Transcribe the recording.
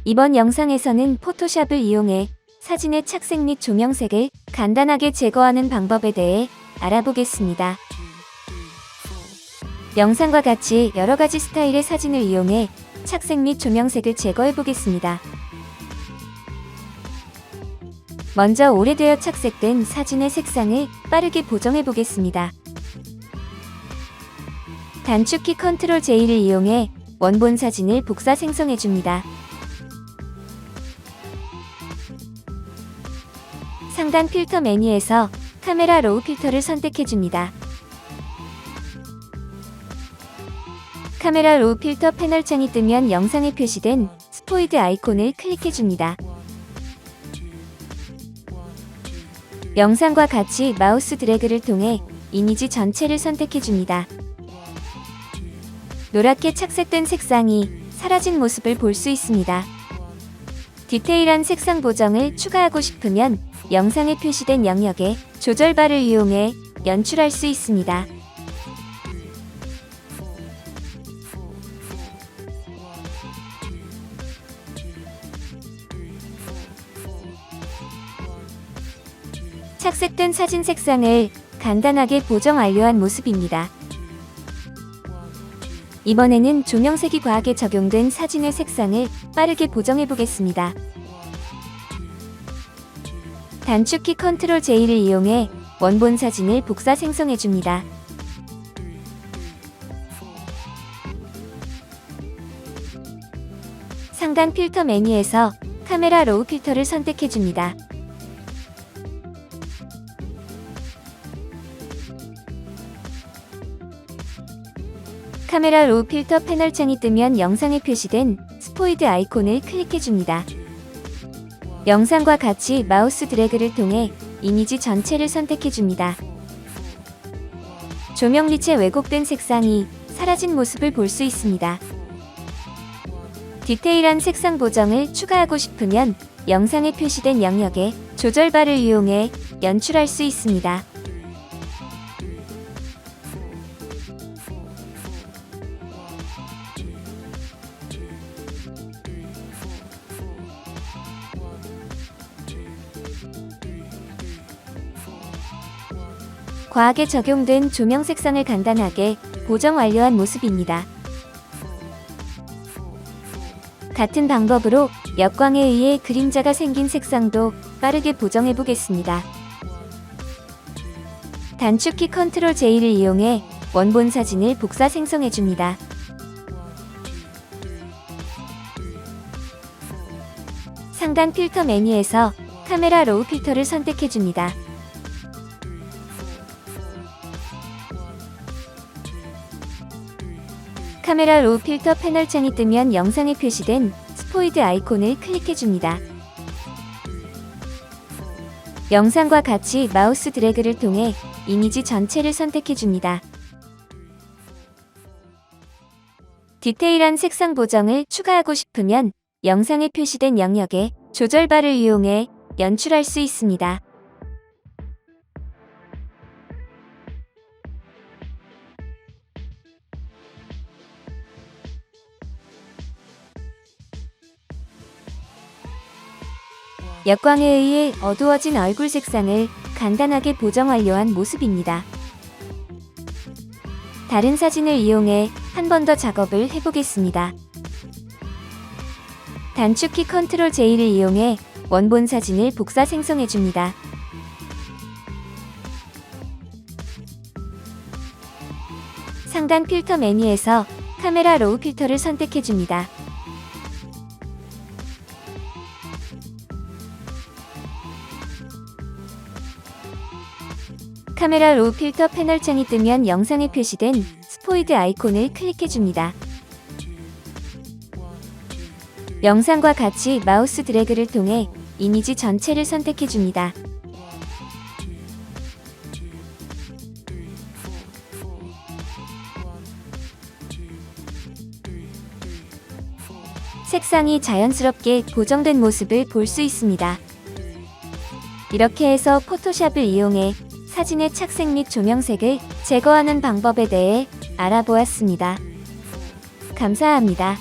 이번 영상에서는 포토샵을 이용해 사진의 착색 및 조명색을 간단하게 제거하는 방법에 대해 알아보겠습니다. 영상과 같이 여러가지 스타일의 사진을 이용해 착색 및 조명색을 제거해 보겠습니다. 먼저 오래되어 착색된 사진의 색상을 빠르게 보정해 보겠습니다. 단축키 컨트롤 J를 이용해 원본 사진을 복사 생성해 줍니다. 상단 필터 메뉴에서 카메라 로우 필터를 선택해 줍니다. 카메라 로우 필터 패널 창이 뜨면 영상에 표시된 스포이드 아이콘을 클릭해 줍니다. 영상과 같이 마우스 드래그를 통해 이미지 전체를 선택해 줍니다. 노랗게 착색된 색상이 사라진 모습을 볼 수 있습니다. 디테일한 색상 보정을 추가하고 싶으면 영상에 표시된 영역의 조절바를 이용해 연출할 수 있습니다. 착색된 사진 색상을 간단하게 보정 완료한 모습입니다. 이번에는 조명색이 과하게 적용된 사진의 색상을 빠르게 보정해 보겠습니다. 단축키 컨트롤 J를 이용해 원본 사진을 복사 생성해 줍니다. 상단 필터 메뉴에서 카메라 로우 필터를 선택해 줍니다. 카메라 로우 필터 패널 창이 뜨면 영상에 표시된 스포이드 아이콘을 클릭해 줍니다. 영상과 같이 마우스 드래그를 통해 이미지 전체를 선택해 줍니다. 조명 빛의 왜곡된 색상이 사라진 모습을 볼 수 있습니다. 디테일한 색상 보정을 추가하고 싶으면 영상에 표시된 영역의 조절바를 이용해 연출할 수 있습니다. 과하게 적용된 조명 색상을 간단하게 보정 완료한 모습입니다. 같은 방법으로 역광에 의해 그림자가 생긴 색상도 빠르게 보정해 보겠습니다. 단축키 컨트롤 J를 이용해 원본 사진을 복사 생성해 줍니다. 상단 필터 메뉴에서 카메라 로우 필터를 선택해 줍니다. 카메라 로우 필터 패널 창이 뜨면 영상에 표시된 스포이드 아이콘을 클릭해 줍니다. 영상과 같이 마우스 드래그를 통해 이미지 전체를 선택해 줍니다. 디테일한 색상 보정을 추가하고 싶으면 영상에 표시된 영역의 조절바를 이용해 연출할 수 있습니다. 역광에 의해 어두워진 얼굴 색상을 간단하게 보정 완료한 모습입니다. 다른 사진을 이용해 한 번 더 작업을 해보겠습니다. 단축키 컨트롤 J를 이용해 원본 사진을 복사 생성해 줍니다. 상단 필터 메뉴에서 카메라 로우 필터를 선택해 줍니다. 카메라 로우 필터 패널 창이 뜨면 영상에 표시된 스포이드 아이콘을 클릭해 줍니다. 영상과 같이 마우스 드래그를 통해 이미지 전체를 선택해 줍니다. 색상이 자연스럽게 고정된 모습을 볼 수 있습니다. 이렇게 해서 포토샵을 이용해 사진의 착색 및 조명색을 제거하는 방법에 대해 알아보았습니다. 감사합니다.